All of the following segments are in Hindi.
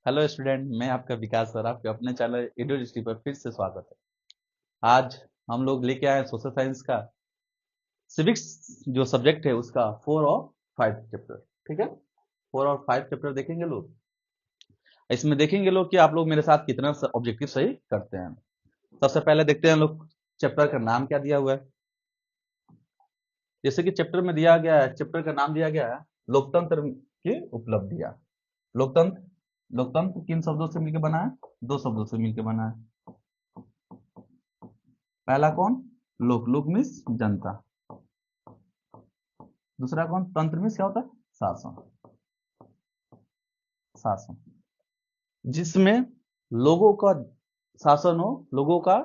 हेलो स्टूडेंट, मैं आपका विकास सर आपके अपने चैनल एडुडिस्ट्री पर फिर से स्वागत है। आज हम लोग लेके आए सोशल साइंस का सिविक्स जो सब्जेक्ट है उसका 4 और 5 चैप्टर। ठीक है, 4 और 5 चैप्टर देखेंगे लोग। इसमें देखेंगे लोग कि आप लोग मेरे साथ कितना ऑब्जेक्टिव सही करते हैं। सबसे पहले देखते हैं लोग चैप्टर का नाम क्या दिया हुआ है। जैसे कि चैप्टर में दिया गया है, चैप्टर का नाम दिया गया है लोकतंत्र की उपलब्धियां। लोकतंत्र लोकतंत्र किन शब्दों से मिलकर बना है? 2 शब्दों से मिलकर बना है। पहला कौन? लोक। लोक मीन्स जनता। दूसरा कौन? तंत्र मीन्स क्या होता है? शासन। शासन जिसमें लोगों का शासन हो, लोगों का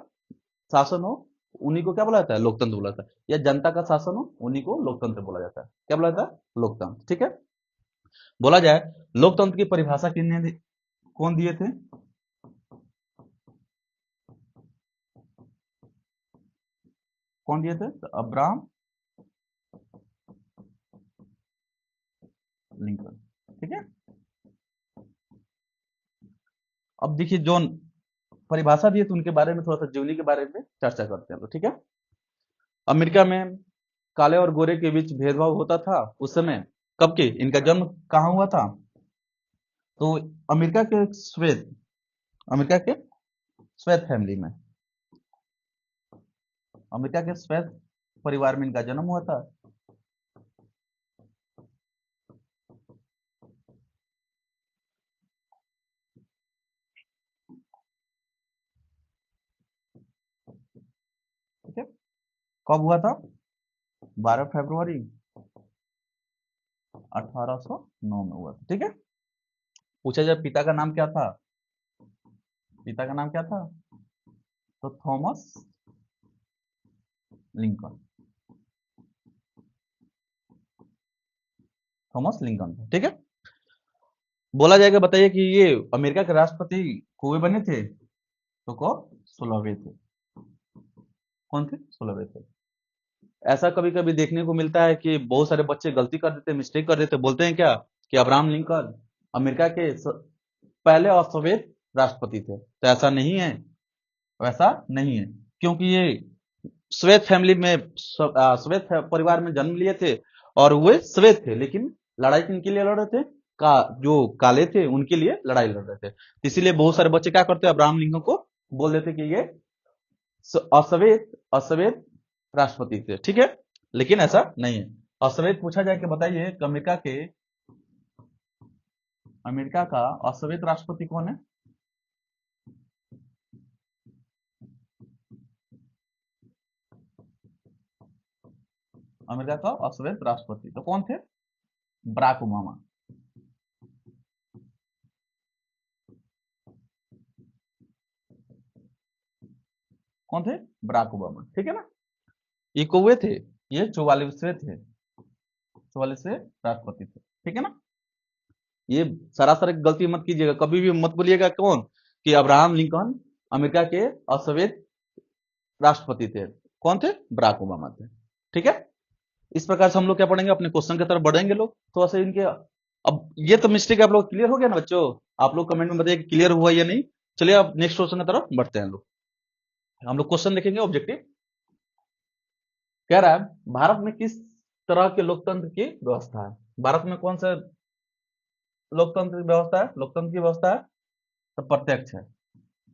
शासन हो, उन्हीं को क्या बोला जाता है? लोकतंत्र बोला जाता है। या जनता का शासन हो, उन्हीं को लोकतंत्र बोला जाता है। क्या बोला जाता है? लोकतंत्र। ठीक है, बोला जाए लोकतंत्र की परिभाषा कौन दिए थे? कौन दिए थे? तो अब्राहम लिंकन। ठीक है, अब देखिए जो परिभाषा दिए थे उनके बारे में थोड़ा सा जीवनी के बारे में चर्चा करते हैं। तो ठीक है, अमेरिका में काले और गोरे के बीच भेदभाव होता था उस समय। कब के? इनका जन्म कहाँ हुआ था? तो अमेरिका के अमेरिका के श्वेत फैमिली में, अमेरिका के श्वेत परिवार में इनका जन्म हुआ था। ठीक है, कब हुआ था? 12 फरवरी 1809 में हुआ था। ठीक है, पूछा जाए पिता का नाम क्या था? पिता का नाम क्या था? तो थॉमस लिंकन। थॉमस लिंकन था। ठीक है, बोला जाएगा, बताइए कि ये अमेरिका के राष्ट्रपति हुए बने थे तो कौन? 16वें थे। कौन थे? 16वें थे। ऐसा कभी कभी देखने को मिलता है कि बहुत सारे बच्चे गलती कर देते, मिस्टेक कर देते, बोलते हैं क्या कि अब्राहम लिंकन अमेरिका के पहले और श्वेत राष्ट्रपति थे। तो ऐसा नहीं है, वैसा नहीं है, क्योंकि ये श्वेत फैमिली में श्वेत परिवार में जन्म लिए थे और वे श्वेत थे, लेकिन लड़ाई किनके लिए लड़ रहे थे? का जो काले थे उनके लिए लड़ाई लड़ रहे थे। तो इसीलिए बहुत सारे बच्चे क्या करते हैं, अब्राहम लिंकन को बोल देते कि ये अश्वेत अश्वेत राष्ट्रपति थे। ठीक है, लेकिन ऐसा नहीं है। अश्वेत पूछा जाए कि बताइए कि अमेरिका का अश्वेत राष्ट्रपति कौन है? अमेरिका का अश्वेत राष्ट्रपति तो कौन थे? Barack Obama. कौन थे? Barack Obama. ठीक है ना, ये कौवे थे, ये 44वें थे, 44वें राष्ट्रपति थे। ठीक है ना, ये सरासर एक गलती मत कीजिएगा, कभी भी मत बोलिएगा कौन कि अब्राहम लिंकन अमेरिका के अश्वेत राष्ट्रपति थे। कौन थे? बराक ओबामा थे। ठीक है, इस प्रकार से हम लोग क्या पढ़ेंगे, अपने क्वेश्चन की तरफ बढ़ेंगे लोग। थोड़ा सा इनके अब ये तो मिस्टेक आप लोग क्लियर हो गया ना बच्चों? आप लोग कमेंट में बताइए कि क्लियर हुआ या नहीं। चलिए अब नेक्स्ट क्वेश्चन की तरफ बढ़ते हैं लोग। हम लोग क्वेश्चन देखेंगे ऑब्जेक्टिव। कह रहा है भारत में किस तरह के लोकतंत्र की व्यवस्था है? भारत में कौन सा लोकतंत्र की व्यवस्था है? लोकतंत्र की व्यवस्था है तो प्रत्यक्ष है।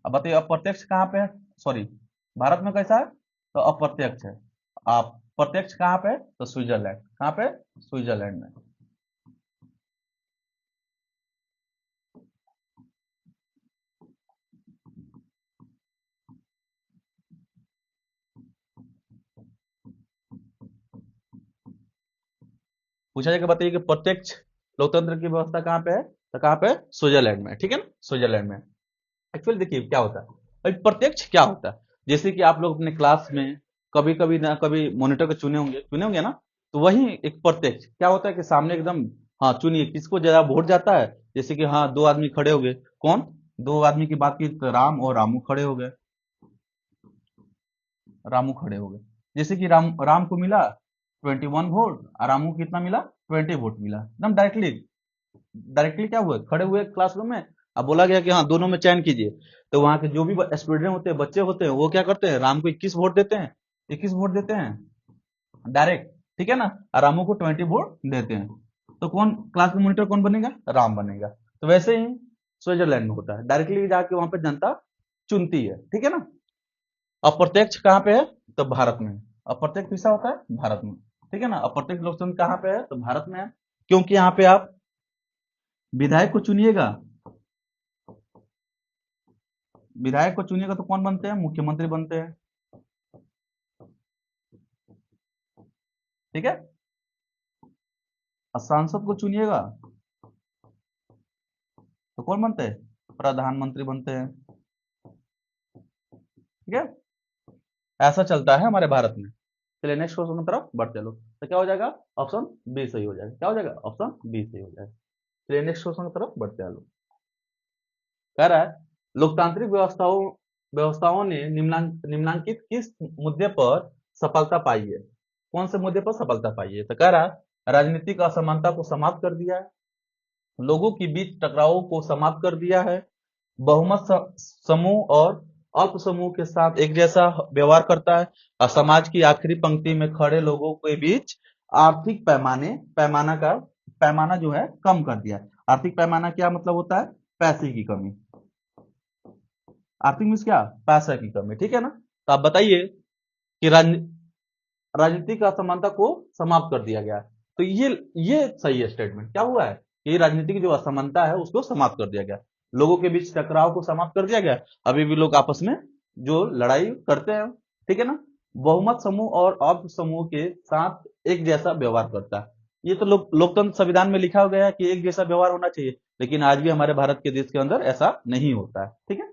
अब बताइए अप्रत्यक्ष कहाँ पे है? सॉरी, भारत में कैसा है? तो अप्रत्यक्ष है। आप प्रत्यक्ष कहाँ पे? तो स्विट्जरलैंड। कहाँ पे? स्विट्जरलैंड में। पूछा जाएगा बताइए कि प्रत्यक्ष लोकतंत्र की व्यवस्था कहाँ पे है? तो कहाँ पे? स्विट्जरलैंड में। ठीक है ना, स्विट्जरलैंड में। एक्चुअली देखिए क्या होता है, भाई प्रत्यक्ष क्या होता है? जैसे कि आप लोग अपने क्लास में कभी कभी ना कभी मॉनिटर को चुने होंगे ना। तो वही एक प्रत्यक्ष क्या होता है कि सामने एकदम, हाँ चुनिए किसको ज्यादा वोट जाता है। जैसे कि हाँ दो आदमी खड़े हो गए, कौन? दो आदमी की बात की तो राम और रामू खड़े हो गए, रामू खड़े हो गए। जैसे कि राम को मिला 21 वोट और रामू को कितना मिला? 20 वोट मिला। एकदम डायरेक्टली, डायरेक्टली क्या हुए? खड़े हुए क्लासरूम में अब बोला गया कि हाँ दोनों में चयन कीजिए, तो वहां के जो भी स्टूडेंट होते हैं, बच्चे होते हैं, वो क्या करते हैं, राम को 21 वोट देते हैं, 21 वोट देते हैं डायरेक्ट, ठीक है ना, और रामू को 20 वोट देते हैं। तो कौन क्लास में मॉनिटर कौन बनेगा, राम बनेगा। तो वैसे ही स्विट्जरलैंड में होता है, डायरेक्टली जाके वहां पे जनता चुनती है, ठीक है ना। अप्रत्यक्ष कहाँ पे है, तो भारत में। अप्रत्यक्ष किसा होता है, भारत में, ठीक है ना। अप्रत्यक्ष लोकतंत्र कहाँ पे है, तो भारत में है, क्योंकि यहाँ पे आप विधायक को चुनिएगा, विधायक को चुनिएगा तो कौन बनते हैं, मुख्यमंत्री बनते हैं, ठीक है। और सांसद को चुनिएगा तो कौन बनते हैं, प्रधानमंत्री बनते हैं, ठीक है। ऐसा चलता है हमारे भारत में। चलिए नेक्स्ट क्वेश्चन की तरफ बढ़ते चलो, तो क्या हो जाएगा, ऑप्शन बी सही हो जाएगा। क्या हो जाएगा, ऑप्शन बी सही हो जाएगा। चलिए नेक्स्ट क्वेश्चन की तरफ बढ़ते चलो। कह रहा है लोकतांत्रिक व्यवस्थाओं ने निम्नांकित किस मुद्दे पर सफलता पाई है, कौन से मुद्दे पर सफलता पाई है। तो कह रहा है राजनीतिक असमानता को समाप्त कर दिया है, लोगों के बीच टकरावों को समाप्त कर दिया है, बहुमत समूह और अल्प समूह के साथ एक जैसा व्यवहार करता है, और समाज की आखिरी पंक्ति में खड़े लोगों के बीच आर्थिक पैमाना जो है कम कर दिया है। आर्थिक पैमाना क्या मतलब होता है, पैसे की कमी। आर्थिक मीन्स क्या, पैसा की कमी, ठीक है ना। तो आप बताइए कि राजनीतिक असमानता को समाप्त कर दिया गया है। तो ये सही है स्टेटमेंट, क्या हुआ है कि राजनीतिक जो असमानता है उसको समाप्त कर दिया गया, लोगों के बीच टकराव को समाप्त कर दिया गया। अभी भी लोग आपस में जो लड़ाई करते हैं, ठीक है ना, बहुमत समूह और अल्प समूह के साथ एक जैसा व्यवहार करता है। ये तो लोकतंत्र संविधान में लिखा गया है कि एक जैसा व्यवहार होना चाहिए, लेकिन आज भी हमारे भारत के देश के अंदर ऐसा नहीं होता है, ठीक है।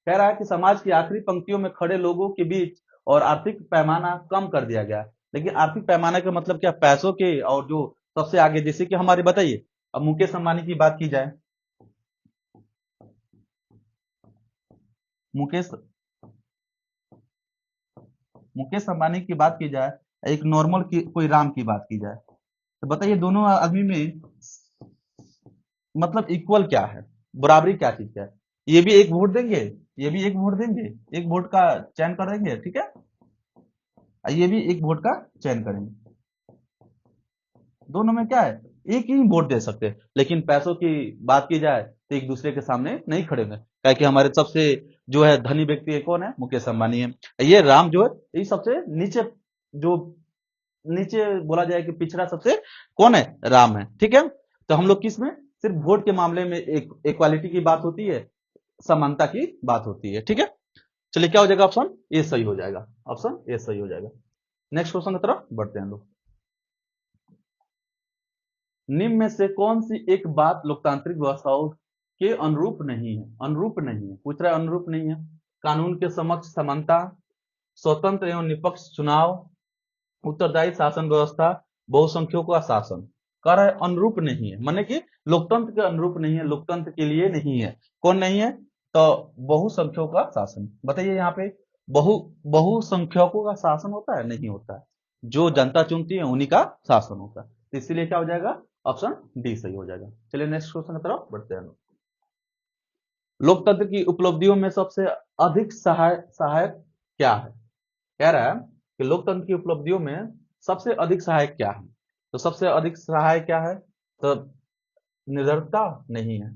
कह रहा है कि समाज की आखिरी पंक्तियों में खड़े लोगों के बीच और आर्थिक पैमाना कम कर दिया गया। लेकिन आर्थिक पैमाना का मतलब क्या, पैसों के, और जो सबसे आगे जैसे कि हमारे बताइए, अब मुकेश अंबानी की बात की जाए, मुकेश मुकेश अंबानी की बात की जाए, एक नॉर्मल की कोई राम की बात की जाए, तो बताइए दोनों आदमी में मतलब इक्वल क्या है, बराबरी क्या चीज है। ये भी एक वोट देंगे, ये भी एक वोट देंगे, एक वोट का चयन करेंगे, ठीक है, ये भी एक वोट का चयन करेंगे। दोनों में क्या है, एक ही वोट दे सकते हैं, लेकिन पैसों की बात की जाए तो एक दूसरे के सामने नहीं खड़े होंगे, क्या कि हमारे सबसे जो है धनी व्यक्ति है कौन है, मुकेश अंबानी है। ये राम जो है ये सबसे नीचे, जो नीचे बोला जाए कि पिछड़ा सबसे कौन है, राम है, ठीक है। तो हम लोग किस में, सिर्फ वोट के मामले में एक इक्वालिटी की बात होती है, समानता की बात होती है, ठीक है। चलिए क्या हो जाएगा, ऑप्शन ए सही हो जाएगा, ऑप्शन ए सही हो जाएगा। नेक्स्ट क्वेश्चन की तरफ बढ़ते हैं लोग। निम्न में से कौन सी एक बात लोकतांत्रिक व्यवस्थाओं के अनुरूप नहीं है, अनुरूप नहीं है, पूछ रहा है अनुरूप नहीं है। कानून के समक्ष समानता, स्वतंत्र एवं निष्पक्ष चुनाव, उत्तरदायी शासन व्यवस्था, बहुसंख्यकों का शासन। कह रहा है अनुरूप नहीं है, माने कि लोकतंत्र के अनुरूप नहीं है, लोकतंत्र के लिए नहीं है। कौन नहीं है, तो बहुसंख्यकों का शासन। बताइए यहाँ पे बहुसंख्यकों का शासन होता है, नहीं होता है, जो जनता चुनती है उन्हीं का शासन होता है। तो इसीलिए क्या हो जाएगा, ऑप्शन डी सही हो जाएगा। चलिए नेक्स्ट क्वेश्चन की तरफ बढ़ते हैं। लोकतंत्र की उपलब्धियों में सबसे अधिक सहायक क्या है। कह रहा है कि लोकतंत्र की उपलब्धियों में सबसे अधिक सहायक क्या है। तो सबसे अधिक सहायक क्या है, तो निर्धनता नहीं है,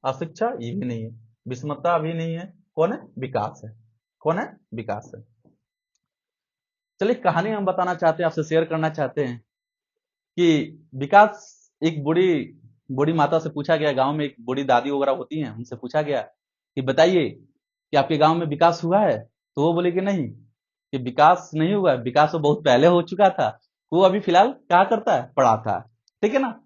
अशिक्षा ये भी नहीं है, विषमता भी नहीं है, कौन है, विकास है, कौन है, विकास है। चलिए कहानी हम बताना चाहते हैं, आपसे शेयर करना चाहते हैं कि विकास, एक बूढ़ी बूढ़ी माता से पूछा गया, गांव में एक बूढ़ी दादी वगैरह होती हैं, उनसे पूछा गया कि बताइए कि आपके गांव में विकास हुआ है। तो वो बोले कि नहीं, कि विकास नहीं हुआ है, विकास तो बहुत पहले हो चुका था, वो अभी फिलहाल क्या करता है, पढ़ाता है, ठीक है ना।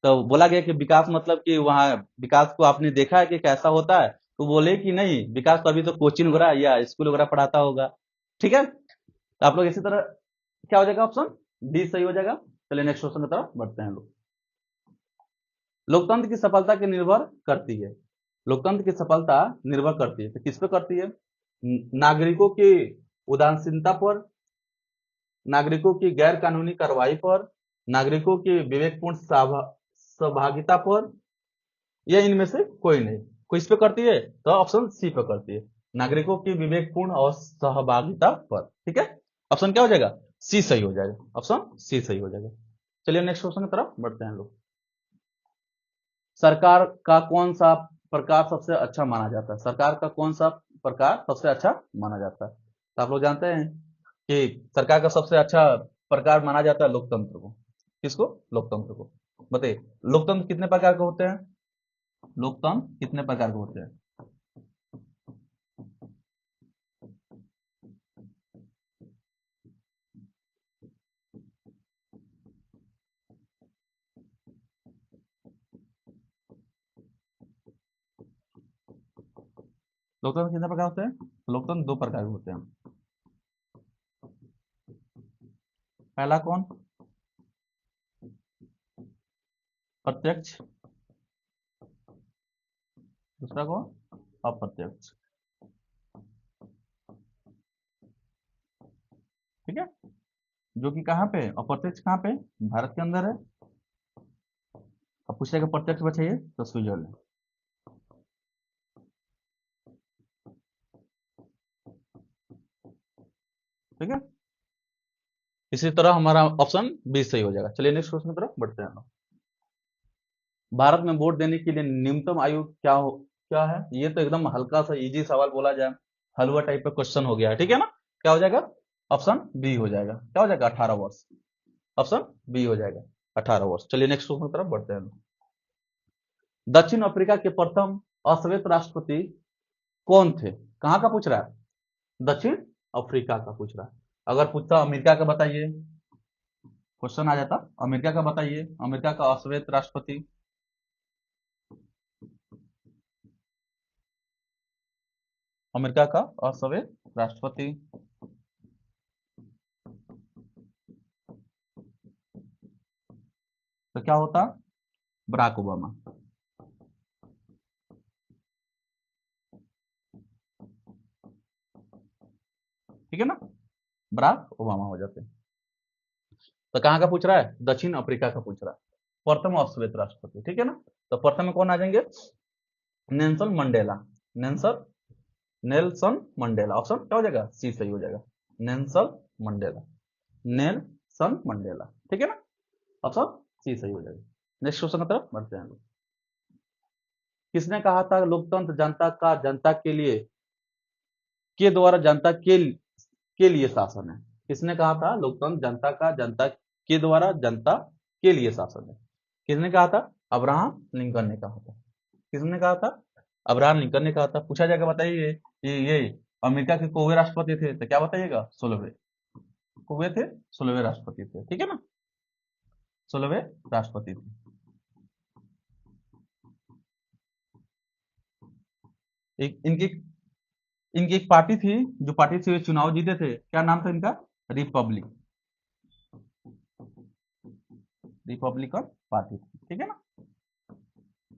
तो बोला गया कि विकास मतलब कि वहाँ विकास को आपने देखा है कि कैसा होता है, तो बोले कि नहीं, विकास तो अभी तो कोचिंग वगैरह या स्कूल वगैरह पढ़ाता होगा, ठीक है। तो आप लोग इसी तरह क्या हो जाएगा, ऑप्शन डी सही हो जाएगा। चलिए नेक्स्ट क्वेश्चन की तरफ बढ़ते हैं लोग। लोकतंत्र की सफलता के निर्भर करती है, लोकतंत्र की सफलता निर्भर करती है, तो किस पे करती है, नागरिकों की उदासीनता पर, नागरिकों की गैर कानूनी कार्रवाई पर, नागरिकों की विवेकपूर्ण सहभागिता पर, या इनमें से कोई नहीं। किस पे करती है? तो ऑप्शन सी पे करती है, नागरिकों की विवेकपूर्ण और सहभागिता पर। ठीक है, ऑप्शन क्या हो जाएगा? सी सही हो जाएगा, ऑप्शन सी सही हो जाएगा। चलिए नेक्स्ट क्वेश्चन की तरफ बढ़ते हैं लोग। सरकार का कौन सा प्रकार सबसे अच्छा माना जाता है? सरकार का कौन सा प्रकार सबसे अच्छा माना जाता है? तो आप लोग जानते हैं कि सरकार का सबसे अच्छा प्रकार माना जाता है लोकतंत्र को। किसको? लोकतंत्र को। बताइए, लोकतंत्र कितने प्रकार के होते हैं? लोकतंत्र कितने प्रकार के होते हैं? लोकतंत्र कितने प्रकार होते हैं? लोकतंत्र दो प्रकार के होते हैं। पहला कौन? प्रत्यक्ष। दूसरा कौन? अप्रत्यक्ष। ठीक है, जो कि कहाँ पे अप्रत्यक्ष, कहाँ पे? भारत के अंदर है। अब पूछेगा प्रत्यक्ष बचाइए तो स्विट्जरलैंड। ठीक है, इसी तरह हमारा ऑप्शन बी सही हो जाएगा। चलिए नेक्स्ट क्वेश्चन की तरफ बढ़ते हैं। भारत में वोट देने के लिए न्यूनतम आयु क्या है? ये तो एकदम हल्का सा इजी सवाल बोला जाए, हलवा टाइप का क्वेश्चन हो गया है। ठीक है ना, क्या हो जाएगा? ऑप्शन बी हो जाएगा। क्या हो जाएगा? 18 वर्ष। ऑप्शन बी हो जाएगा, 18 वर्ष। चलिए नेक्स्ट क्वेश्चन की तरफ बढ़ते हैं। दक्षिण अफ्रीका के प्रथम अश्वेत राष्ट्रपति कौन थे? कहाँ का पूछ रहा है? दक्षिण अफ्रीका का पूछ रहा है। अगर पूछता अमेरिका का बताइए, क्वेश्चन आ जाता अमेरिका का बताइए, अमेरिका का अश्वेत राष्ट्रपति। अमेरिका का अश्वेत राष्ट्रपति तो क्या होता? Barack Obama. ठीक है ना, बराक ओबामा हो जाते हैं। तो कहाँ का पूछ रहा है? दक्षिण अफ्रीका का पूछ रहा है, प्रथम अश्वेत राष्ट्रपति। ठीक है ना, तो प्रथम में कौन आ जाएंगे? Nelson Mandela. Nelson Nelson Mandela. Option क्या हो जाएगा? सी सही हो जाएगा, नेल्सन मंडेला। Nelson Mandela. ठीक है ना, ऑप्शन सी सही हो जाएगा। नेक्स्ट क्वेश्चन की तरफ बढ़ते हैं। किसने कहा था लोकतंत्र जनता का जनता के लिए के द्वारा जनता के लिए शासन है? किसने कहा था लोकतंत्र जनता का जनता के द्वारा जनता के लिए शासन है? किसने कहा था? अब्राहम लिंकन ने कहा था। किसने कहा था? अब्राहम लिंकन ने कहा था। पूछा जाएगा बताइए, ये अमेरिका के कौवे राष्ट्रपति थे? तो क्या बताइएगा? 16वें कौवे थे, 16वें राष्ट्रपति थे। ठीक है ना, 16वें राष्ट्रपति थे। एक इनकी इनकी एक पार्टी थी, जो पार्टी से वे चुनाव जीते थे, क्या नाम था इनका? रिपब्लिक रिपब्लिकन पार्टी थी। ठीक है ना,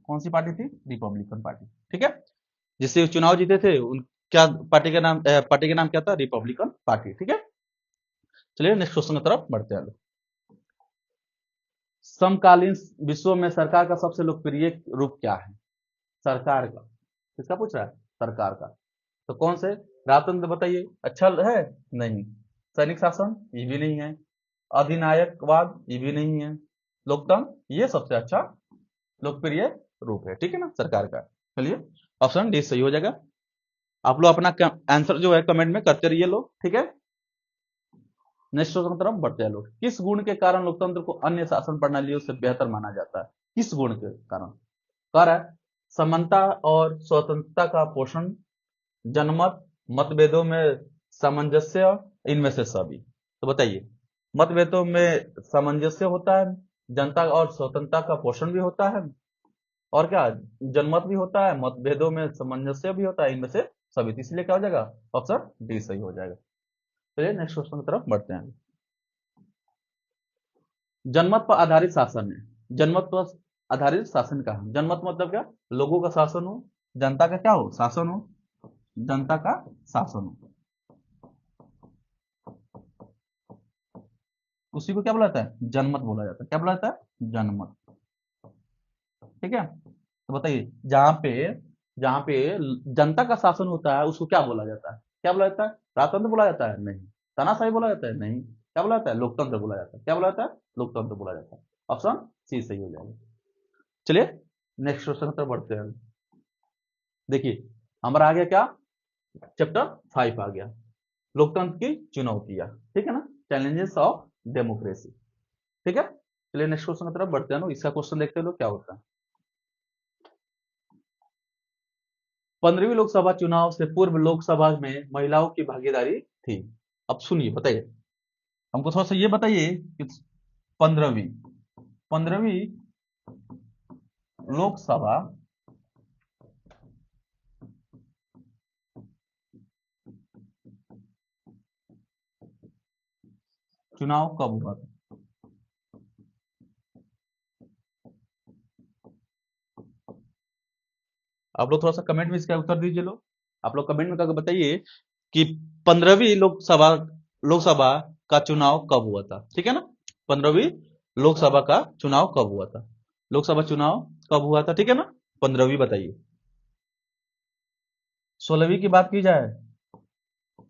कौन सी पार्टी थी? Republican party. ठीक है, जिससे चुनाव जीते थे उन क्या पार्टी का नाम क्या था? Republican party. ठीक है, चलिए नेक्स्ट क्वेश्चन की तरफ बढ़ते हैं। समकालीन विश्व में सरकार का सबसे लोकप्रिय रूप क्या है? सरकार का, किसका पूछ रहा है? सरकार का। तो कौन से? राजतंत्र बताइए, अच्छा है? नहीं। सैनिक शासन, ये भी नहीं है। अधिनायकवाद, ये भी नहीं है। लोकतंत्र, ये सबसे अच्छा लोकप्रिय रूप है। ठीक है ना, सरकार का। चलिए ऑप्शन डी सही हो जाएगा। आप लोग अपना आंसर जो है कमेंट में करते रहिए लोग। ठीक है, नेक्स्ट क्वेश्चन की तरफ बढ़ते हैं लोग। किस गुण के कारण लोकतंत्र को अन्य शासन प्रणालियों से बेहतर माना जाता है? किस गुण के कारण? कह रहा है समानता और स्वतंत्रता का पोषण, जनमत, मतभेदों में सामंजस्य, इनमें से सभी। तो बताइए, मतभेदों में सामंजस्य होता है, जनता और स्वतंत्रता का पोषण भी होता है, और क्या, जनमत भी होता है, मतभेदों में सामंजस्य भी होता है, इनमें से सभी। तो इसलिए क्या हो जाएगा? ऑप्शन डी सही हो जाएगा। चलिए नेक्स्ट क्वेश्चन की तरफ बढ़ते हैं। जनमत पर आधारित शासन है। जनमत पर आधारित शासन का है। जनमत मतलब क्या? लोगों का शासन हो, जनता का क्या हो? शासन हो, जनता का शासन हो, उसी को क्या बोला जाता है? जनमत बोला जाता है। क्या बोला जाता है? जनमत। ठीक है, तो बताइए, जहां पे जहां पे जनता का शासन होता है उसको क्या बोला जाता है? क्या बोला जाता है? राजतंत्र बोला जाता है? नहीं। तानाशाही बोला जाता है? नहीं। क्या बोला जाता है? लोकतंत्र बोला जाता है। क्या बोला जाता है? लोकतंत्र बोला जाता है। ऑप्शन सी सही हो जाएगा। चलिए नेक्स्ट क्वेश्चन की तरफ बढ़ते हैं। देखिए हमारा आ गया क्या, चैप्टर 5 आ गया, लोकतंत्र की चुनौतियां, ठीक है ना, चैलेंजेस ऑफ डेमोक्रेसी। ठीक है, चलिए नेक्स्ट क्वेश्चन की तरफ बढ़ते हैं लोग। इसका क्वेश्चन देखते हैं लोग क्या होता है। 15वीं लोकसभा चुनाव से पूर्व लोकसभा में महिलाओं की भागीदारी थी। अब सुनिए, बताइए हमको, थोड़ा सा ये बताइए कि 15वीं 15वीं लोकसभा चुनाव कब हुआ था? आप लोग थोड़ा सा कमेंट में इसका उत्तर दीजिए लोग। आप लोग कमेंट में करके बताइए कि 15वीं लोकसभा लोकसभा का चुनाव कब हुआ था, ठीक है ना। 15वीं लोकसभा का चुनाव कब हुआ था? लोकसभा चुनाव कब हुआ था, ठीक है ना। 15वीं बताइए। 16वीं की बात की जाए,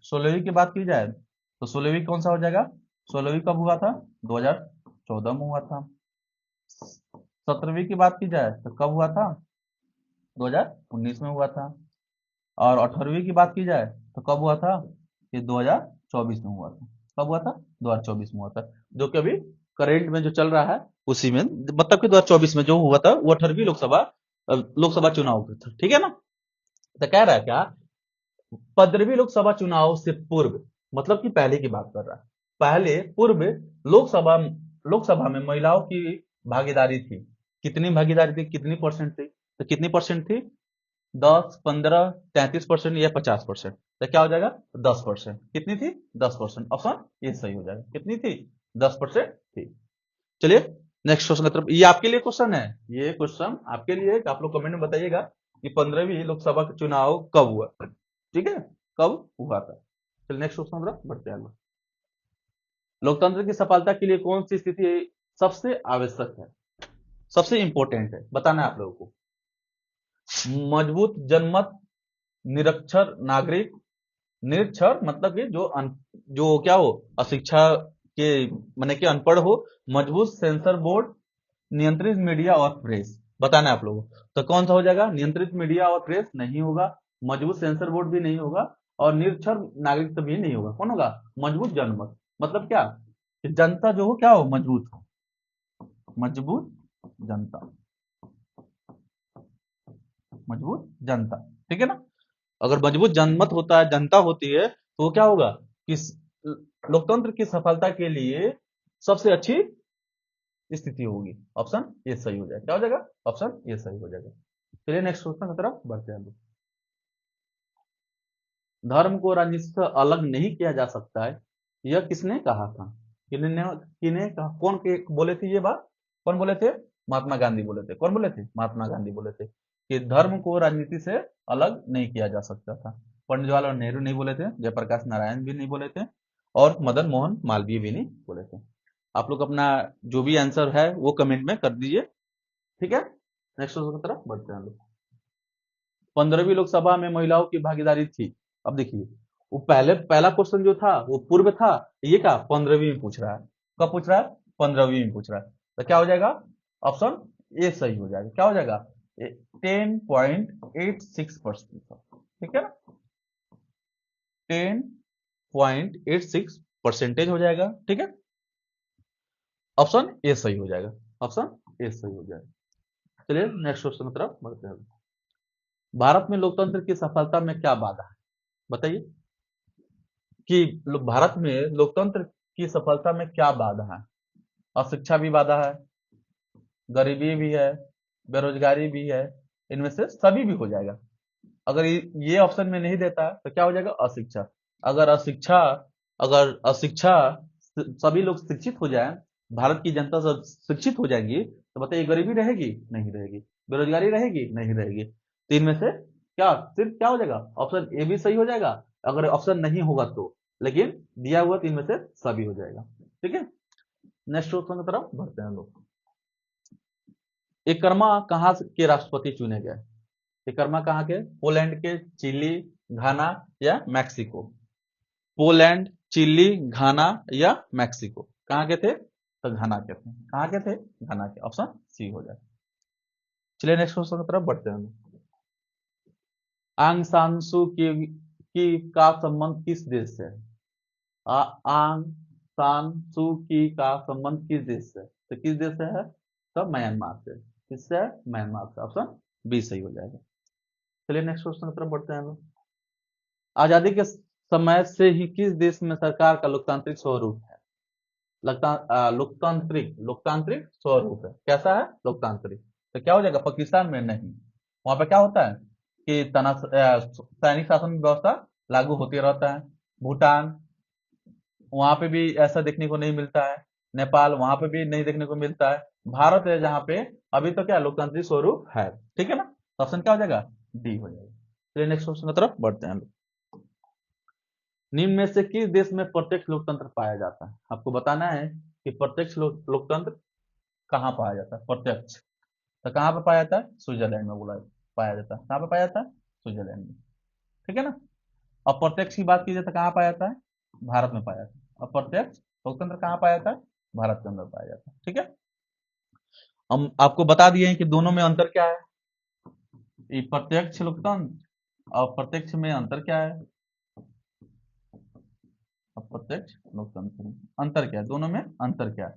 16वीं की बात की जाए तो 16वीं कौन सा हो जाएगा? 16वीं कब हुआ था? 2014 में हुआ था। 17वीं की बात की जाए तो कब हुआ था? 2019 में हुआ था। और 18वीं की बात की जाए तो कब हुआ था? ये 2024 में हुआ था। कब हुआ था? 2024 में हुआ था। जो कि अभी करेंट में जो चल रहा है उसी में, मतलब कि 2024 में जो हुआ था वो 18वीं लोकसभा चुनाव था, ठीक है ना। तो कह रहा है क्या, 15वीं लोकसभा चुनाव से पूर्व, मतलब कि पहले की बात कर रहा है, पहले पूर्व लोकसभा लोकसभा में महिलाओं की भागीदारी थी। कितनी भागीदारी थी, कितनी परसेंट थी? तो कितनी परसेंट थी? 10, 15, 33% या 50%? तो क्या हो जाएगा? 10%। कितनी थी? 10%। ऑप्शन ये सही हो जाएगा। कितनी थी? 10% थी। चलिए नेक्स्ट क्वेश्चन की तरफ। ये आपके लिए क्वेश्चन है, ये क्वेश्चन आपके लिए, आप लोग कमेंट में बताइएगा कि 15वीं लोकसभा का चुनाव कब हुआ, ठीक है, कब हुआ था। चलिए नेक्स्ट क्वेश्चन की तरफ बढ़ते हैं। लोकतंत्र की सफलता के लिए कौन सी स्थिति सबसे आवश्यक है, सबसे इंपॉर्टेंट है, बताना है आप लोगों को। मजबूत जनमत, निरक्षर नागरिक, निरक्षर मतलब कि जो क्या हो, अशिक्षा के माने कि अनपढ़ हो, मजबूत सेंसर बोर्ड, नियंत्रित मीडिया और प्रेस, बताना है आप लोगों को। तो कौन सा हो जाएगा? नियंत्रित मीडिया और प्रेस नहीं होगा, मजबूत सेंसर बोर्ड भी नहीं होगा, और निरक्षर नागरिक भी नहीं होगा। कौन होगा? मजबूत जनमत। मतलब क्या, कि जनता जो हो क्या हो, मजबूत हो, मजबूत जनता, मजबूत जनता, ठीक है ना। अगर मजबूत जनमत होता है, जनता होती है, तो वो क्या होगा कि लोकतंत्र की सफलता के लिए सबसे अच्छी स्थिति होगी। ऑप्शन ये सही हो जाएगा। क्या हो जाएगा? ऑप्शन ये सही हो जाएगा। चलिए नेक्स्ट क्वेश्चन की तरफ बढ़ते हैं। धर्म को राजनीति से अलग नहीं किया जा सकता है, यह किसने कहा था? किन्ने किन्ने कहा, कौन के बोले थे ये बात? कौन बोले थे? महात्मा गांधी बोले थे। कौन बोले थे? महात्मा गांधी बोले थे कि धर्म को राजनीति से अलग नहीं किया जा सकता था। पंडित जवाहरलाल नेहरू नहीं बोले थे, जयप्रकाश नारायण भी नहीं बोले थे, और मदन मोहन मालवीय भी नहीं बोले थे। आप लोग अपना जो भी आंसर है वो कमेंट में कर दीजिए, ठीक है। नेक्स्ट की तरफ बढ़ते हैं लोग। 15वीं लोकसभा में महिलाओं की भागीदारी थी। अब देखिए, वो पहला क्वेश्चन जो था वो पूर्व था, ये क्या 15वीं में पूछ रहा है। कब पूछ रहा है? 15वीं में पूछ रहा है। तो क्या हो जाएगा? ऑप्शन ए सही हो जाएगा। क्या हो जाएगा? 10.86%, ठीक है ना, 10.86% हो जाएगा, ठीक है। ऑप्शन ए सही हो जाएगा। ऑप्शन ए सही हो जाएगा। चलिए नेक्स्ट क्वेश्चन की तरफ बढ़ते हैं। भारत में लोकतंत्र की सफलता में क्या बाधा है, बताइए कि भारत में लोकतंत्र की सफलता में क्या बाधा है? अशिक्षा भी बाधा है, गरीबी भी है, बेरोजगारी भी है, इनमें से सभी भी हो जाएगा। अगर ये ऑप्शन में नहीं देता तो क्या हो जाएगा? अशिक्षा। अगर अशिक्षा अगर अशिक्षा सभी लोग शिक्षित हो जाए, भारत की जनता सब शिक्षित हो जाएगी, तो बताइए गरीबी रहेगी? नहीं रहेगी। बेरोजगारी रहेगी? नहीं रहेगी। तीन में से क्या सिर्फ क्या हो जाएगा? ऑप्शन ए भी सही हो जाएगा, अगर ऑप्शन नहीं होगा तो। लेकिन दिया हुआ तीन में से सभी हो जाएगा, ठीक है। नेक्स्ट क्वेश्चन की तरफ बढ़ते हैं लोग। एकरमा कहाँ के राष्ट्रपति चुने गए? ये कर्मा कहाँ के? पोलैंड के, चिली, घाना या मैक्सिको? पोलैंड, चिली, घाना या मैक्सिको? कहाँ के थे? तो घाना के थे। कहाँ के थे? घाना के। ऑप्शन सी हो जाए। चलिए नेक्स्ट क्वेश्चन की तरफ बढ़ते हैं। आंग सान सू की का संबंध किस देश से है? आंग सान सू की का संबंध किस देश से? तो किस देश से है? तो म्यांमार से। किससे है? म्यांमार से। ऑप्शन बी सही हो जाएगा। चलिए नेक्स्ट क्वेश्चन की तरफ बढ़ते हैं हम लोग। आजादी के समय से ही किस देश में सरकार का लोकतांत्रिक स्वरूप है? लोकतांत्रिक लोकतांत्रिक स्वरूप है। कैसा है? लोकतांत्रिक। तो क्या हो जाएगा? पाकिस्तान में नहीं। वहां पे क्या होता है कि सैनिक शासन व्यवस्था लागू होती रहता है। भूटान, वहां पे भी ऐसा देखने को नहीं मिलता है। नेपाल, वहां पे भी नहीं देखने को मिलता है। भारत है जहाँ पे अभी तो क्या लोकतांत्रिक स्वरूप है। ठीक है ना? ऑप्शन क्या हो जाएगा? डी हो जाएगा। चलिए नेक्स्ट क्वेश्चन की तरफ बढ़ते हैं हम लोग। निम्न में से किस देश में प्रत्यक्ष लोकतंत्र पाया जाता है? आपको बताना है कि प्रत्यक्ष लोकतंत्र कहाँ पाया जाता है। प्रत्यक्ष तो कहाँ पे पाया जाता है? स्विट्जरलैंड में बोला पाया जाता है। कहाँ पे पाया जाता है? स्विट्जरलैंड में। ठीक है ना? अप्रत्यक्ष की बात की जाए तो कहाँ पाया जाता है? भारत में पाया जाता है। अप्रत्यक्ष लोकतंत्र कहाँ पाया जाता है? भारत के अंदर पाया जाता है। ठीक है, हम आपको बता दिए हैं कि दोनों में अंतर क्या है। ये प्रत्यक्ष लोकतंत्र और प्रत्यक्ष में अंतर क्या है? अप्रत्यक्ष लोकतंत्र में अंतर क्या है? दोनों में अंतर क्या है?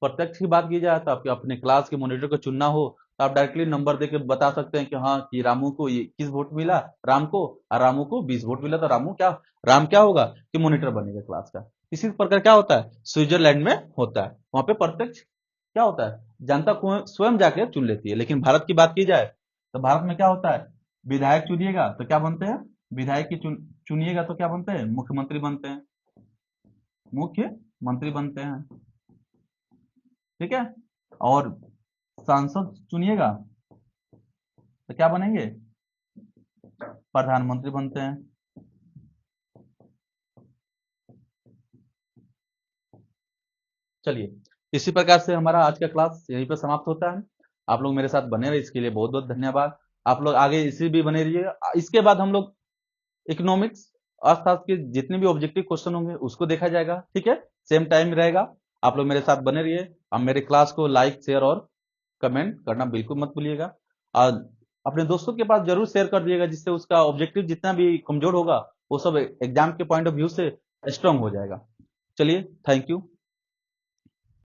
प्रत्यक्ष की बात की जाए तो आपके अपने क्लास के मॉनिटर को चुनना हो तो आप डायरेक्टली नंबर देके बता सकते हैं कि हाँ कि रामू को ये 21 वोट मिला, राम को, और रामू को 20 वोट मिला, तो राम क्या होगा कि मॉनिटर बनेगा क्लास का। इसी प्रकार क्या होता है? स्विट्जरलैंड में होता है। वहां पे प्रत्यक्ष क्या होता है? जनता को स्वयं जाके चुन लेती है। लेकिन भारत की बात की जाए तो भारत में क्या होता है? विधायक चुनिएगा तो क्या बनते हैं? विधायक की चुनिएगा तो क्या बनते हैं? मुख्यमंत्री बनते हैं। मुख्यमंत्री बनते हैं। ठीक है, और सांसद चुनिएगा तो क्या बनेंगे? प्रधानमंत्री बनते हैं। चलिए, इसी प्रकार से हमारा आज का क्लास यहीं पर समाप्त होता है। आप लोग मेरे साथ बने रहे, इसके लिए बहुत बहुत धन्यवाद। आप लोग आगे इसी भी बने रहिएगा। इसके बाद हम लोग इकोनॉमिक्स, अर्थशास्त्र के जितने भी ऑब्जेक्टिव क्वेश्चन होंगे उसको देखा जाएगा। ठीक है, सेम टाइम रहेगा। आप लोग मेरे साथ बने रहिए। आप मेरे क्लास को लाइक, शेयर और कमेंट करना बिल्कुल मत भूलिएगा। और अपने दोस्तों के पास जरूर शेयर कर दिएगा, जिससे उसका ऑब्जेक्टिव जितना भी कमजोर होगा वो सब एग्जाम के पॉइंट ऑफ व्यू से स्ट्रांग हो जाएगा। चलिए, थैंक यू।